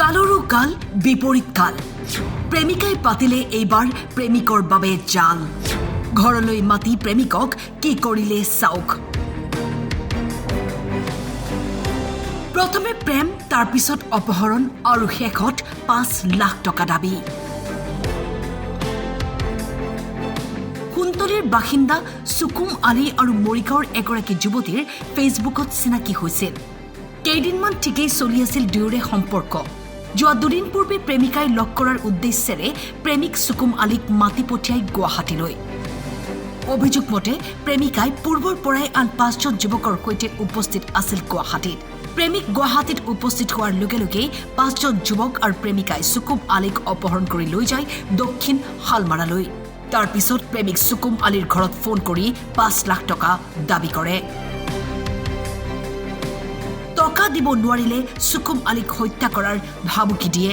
কালৰো কাল বিপৰীত কাল প্ৰেমিকাই পাতিলে এইবাৰ প্ৰেমিকৰ বাবে জাল ঘৰলৈ মাতি প্ৰেমিকক কি কৰিলে চাওক প্ৰথমে প্ৰেম তাৰ পিছত অপহৰণ আৰু শেষত 5 লাখ টকা দাবী কুন্তলীৰ বাসিন্দা সুকুম আলী আৰু মৰিগাঁৱৰ এগৰাকী যুৱতীৰ ফেচবুকত চিনাকি হৈছিল কেইদিনমান ঠিকেই চলি আছিল দুয়োৰে সম্পৰ্ক যোৱা দুদিন পূৰ্বে প্ৰেমিকাই লগ কৰাৰ উদ্দেশ্যেৰে প্ৰেমিক সুকুম আলীক মাতি পঠিয়াই গুৱাহাটীলৈ অভিযোগ মতে প্ৰেমিকাই পূৰ্বৰ পৰাই আন 5জন যুৱকৰ সৈতে উপস্থিত আছিল গুৱাহাটীত প্ৰেমিক গুৱাহাটীত উপস্থিত হোৱাৰ লগে লগে 5জন যুৱক আৰু প্ৰেমিকাই সুকুম আলীক অপহৰণ কৰি লৈ যায় দক্ষিণ শালমাৰালৈ তাৰ পিছত প্ৰেমিক সুকুম আলীৰ ঘৰত ফোন কৰি 5 লাখ টকা দাবী কৰে টকা দিব নোৱাৰিলে সুকুম আলীক হত্যা কৰাৰ ভাবুকি দিয়ে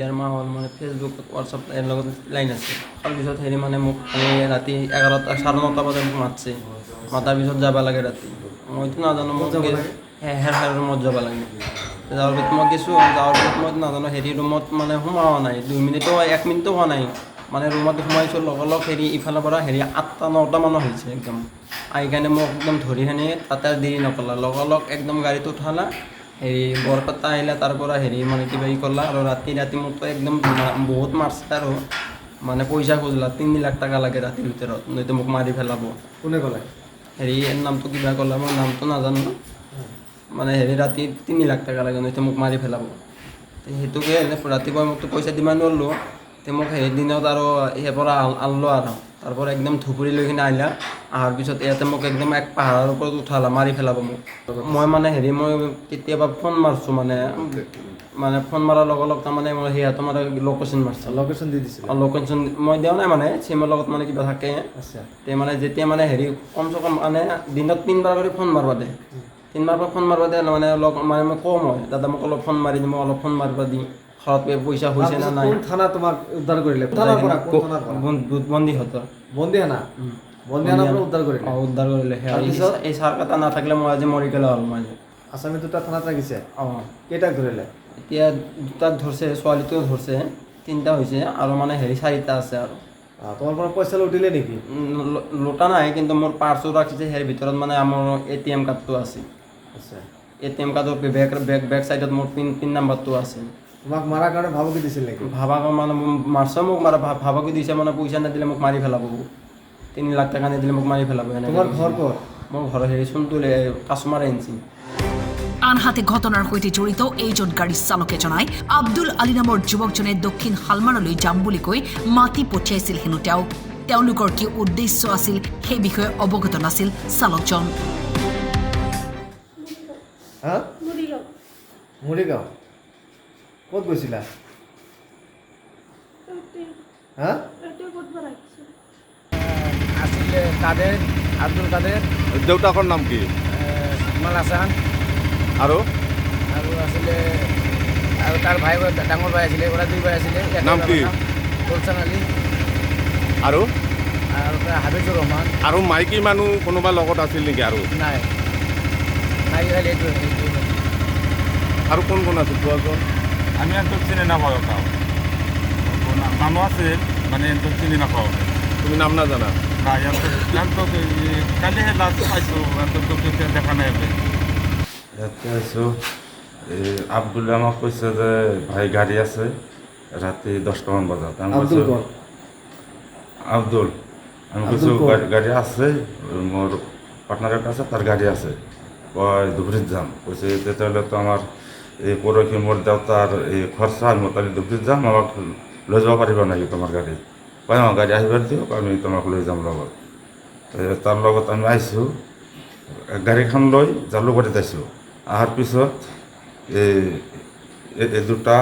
দেড় মাহ হ'ল মানে ফেচবুক হোৱাটছআপ এৰ লগত লাইন আছে তাৰ পিছত হেৰি মানে মোক ৰাতি 11টা 9:30 বজাত মোক মাতছে মাতাৰ পিছত যাব লাগে ৰাতি মইতো নাজানো মোক হেৰ ৰুমত যাব লাগে যাওয়াৰ পিছত মই গেছো যাওয়াৰ পিছত মই নাজানো হেৰি ৰুমত মানে সোমাৱা নাই 2 মিনিটো 1 মিনিটো হোৱা নাই মানে ৰুমত সোমাইছো লগ হেৰি ইফালৰ পৰা হেৰি 8টা 9টা মানুহ হৈছে একদম আহি কাৰণে মোক একদম ধৰি হেনে তাতে দেৰি নকলা লগ একদম গাড়ীত উঠালা হেৰি বৰপেটা আহিলে তাৰ পৰা হেৰি মানে কিবা কলা আৰু ৰাতি মোকতো একদম বহুত মাৰছে আৰু মানে পইচা খুজলা 3 লাখ টকা লাগে ৰাতিৰ ভিতৰত নয়তো মোক মাৰি পেলাব কোনে ক'লে হেৰি এৰ নামটো কিবা ক'লা মই নামটো নাজানো মানে হেৰি ৰাতি 3 লাখ টকা লাগে নয়তো মোক মাৰি পেলাব সেইটোকে ৰাতিপুৱা মোকতো পইচা দিমান নোৱাৰিলোঁ তে মোক সেই দিনত আৰু ইয়াৰ পৰা আনলো আৰু তাৰপৰ একদম ধুপুৰি লৈ কিনে আহিলা আহাৰ পিছত ইয়াতে মোক একদম এক পাহাৰৰ ওপৰত উঠালা মাৰি পেলাব মোক মই মানে হেৰি মই কেতিয়াবা ফোন মাৰছো মানে ফোন মাৰাৰ লগ তাৰমানে মই সিহঁতৰ মানে লোকেশ্যন মাৰছো লোকেশ্যন দি দিছিল লোকেশ্যন মই দিয়া নাই মানে চিমৰ লগত মানে কিবা থাকে তে মানে যেতিয়া মানে হেৰি কমচে কম মানে দিনত 3বাৰ কৰি ফোন মাৰবা দে 3বাৰ ফোন মাৰবা দে মানে মানে মই কম হয় দাদা মোক অলপ ফোন মাৰি দি মই অলপ ফোন মাৰবা দি ঘৰত পইচা হৈছে না নাই কোন থানা তোমাক উদ্ধাৰ কৰিলে থানাৰ পৰা কোন থানাৰ পৰা বন্দিহানা পৰা উদ্ধাৰ কৰিলে উদ্ধাৰ কৰিলে এই চাৰ কথা নাথাকিলে মই আজি মৰি গ'লে হ'ল মই আসামি দুটা থানাত ৰাখিছে কেইটাক ধৰিলে এতিয়া দুটাক ধৰছে ছোৱালীটো ধৰছে 3টা হৈছে আৰু মানে হেৰি 4টা আছে আৰু তোমাৰ পৰা পইচা লুটিলে নেকি লোটা নাই কিন্তু মোৰ পাৰ্চো ৰাখিছে হেৰ ভিতৰত মানে আমাৰ ATM কাৰ্ডটো আছে ATM কাৰ্ডৰ বেক সাইডত মোৰ পিন নাম্বাৰটো আছে তোমাক মাৰাৰ কাৰণে ভাবুকি দিছিল নেকি ভাবাক মানে মাৰছে মোক ভাবুকি দিছে মানে পইচা নিদিলে মোক মাৰি পেলাব 3 লাখ টকা নিদিলে মোক মাৰি পেলাব তোমাৰ ঘৰ ক'ত মোৰ ঘৰ হেৰি চুনতুলে কাছমাৰ এনচি আনহাতে ঘটনাৰ সৈতে জড়িত এইজন গাড়ী চালকে জনায় আব্দুল আলী নামৰ যুৱকজনে দক্ষিণ শালমাৰালৈ যাম বুলি কৈ মাতি পঠিয়াইছিল হেনো তেওঁলোকৰ কি উদ্দেশ্য আছিল সেই বিষয়ে অৱগত নাছিল চালকজন মৰিগাঁও ক'ত গৈছিলা আসলে কাদেৰ আব্দুল কাদেৰ দেউতাকৰ নাম কি ইকমাল হাসান আৰু আসলে আৰু তাৰ ভাই ডাঙৰ ভাই আছিলে ওৰা 2 ভাই আছিলে নাম কি গুলশান আলী আৰু হাবিজুৰ ৰহমান আৰু মাইকী মানুহ কোনোবা লগত আছিল নেকি আৰু নাই নাই এইটো আৰু কোন কোন আছিল দুজন আমি একদম চিনি নাপাওঁ তাও মানুহ আছে মানে একদম চিনি নাপাওঁ তুমি নাম না জানা না ইয়াতো কালিহে লাষ্ট পাইছোঁ একদম দেখা নাই আমি ইয়াতে আছোঁ আব্দুল আমাক কৈছে যে ভাই গাড়ী আছে ৰাতি 10টামান বজাত আমি কৈছোঁ আব্দুল আমি কৈছোঁ গাড়ী আছে মোৰ পাৰ্টনাৰ এটা আছে তাৰ গাড়ী আছে কয় ধুবুৰীত যাম কৈছে তেতিয়াহ'লেতো আমাৰ এই পৰহি মোৰ দেউতাৰ এই খৰচা মই তালি ধুবুৰীত যাম আমাক লৈ যাব পাৰিবা নেকি তোমাৰ গাড়ী কয় আমাৰ গাড়ী আহিবাৰ দিয়ক আমি তোমাক লৈ যাম লগত তাৰ লগত আমি আহিছোঁ গাড়ীখন লৈ জালুকবাৰীত আহিছোঁ অহাৰ পিছত এই দুটা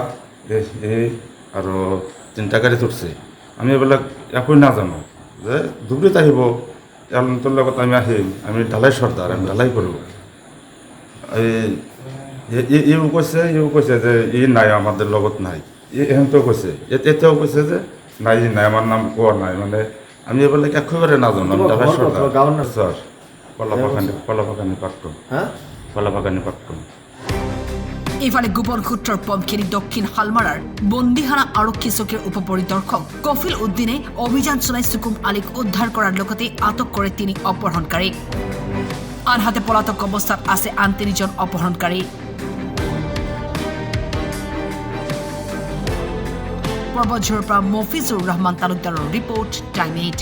এই আৰু 3টা গাড়ীত উঠছে আমি এইবিলাক একোৱে নাজানো যে ধুবুৰীত আহিব এওঁলোকৰ লগত আমি আহিম আমি ঢালাই চৰ্দাৰ আমি ঢালাই কৰোঁ ইও কৈছে যে ই নাই আমাদেৰ লগত নাই এহেঁতেও কৈছে এতিয়াও কৈছে যে নাই আমাৰ নাম কোৱা নাই মানে আমি এইবিলাক একেবাৰে নাজানো আমি ঢালাই চৰ্দাৰ স্যাৰ কলাবাগানি পাট্টন ইফালে গোপন সূত্ৰৰ পম খেলি দক্ষিণ হালমাৰাৰ বন্দীহানা আৰক্ষী চকীৰ উপপৰিদৰ্শক কফিল উদ্দিনে অভিযান চলাই সুকুম আলীক উদ্ধাৰ কৰাৰ লগতে আটক কৰে 3 অপহৰণকাৰীক আনহাতে পলাতক অৱস্থাত আছে আন 3জন অপহৰণকাৰী পৰ্বতঝৰৰ পৰা মফিজুৰ ৰহমান তালুকদাৰৰ ৰিপৰ্ট টাইম 8